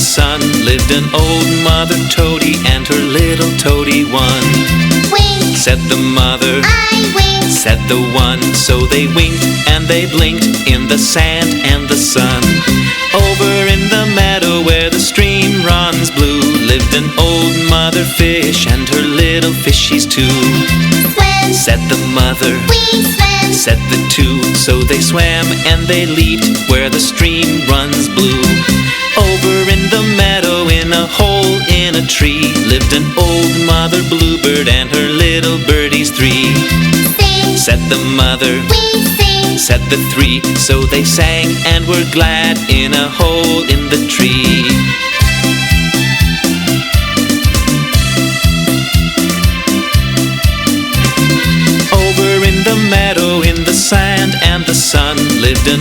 sun lived an old mother toady and her little toady one. Wink, Said the mother, I wink. said the one, so they winked and they blinked in the sand and the sun. Over in the meadow where the stream runs blue lived an old mother fish and her little fishies too. Swim, Said the mother, we swim. said the two, so they swam and they leaped where the stream runs blue. Over in the meadow in a hole in a tree lived an old mother bluebird and her little birdies three. Sing, Said the mother, we sing. said the three, so they sang and were glad in a hole in the tree. Over in the meadow in the sand and the sun lived an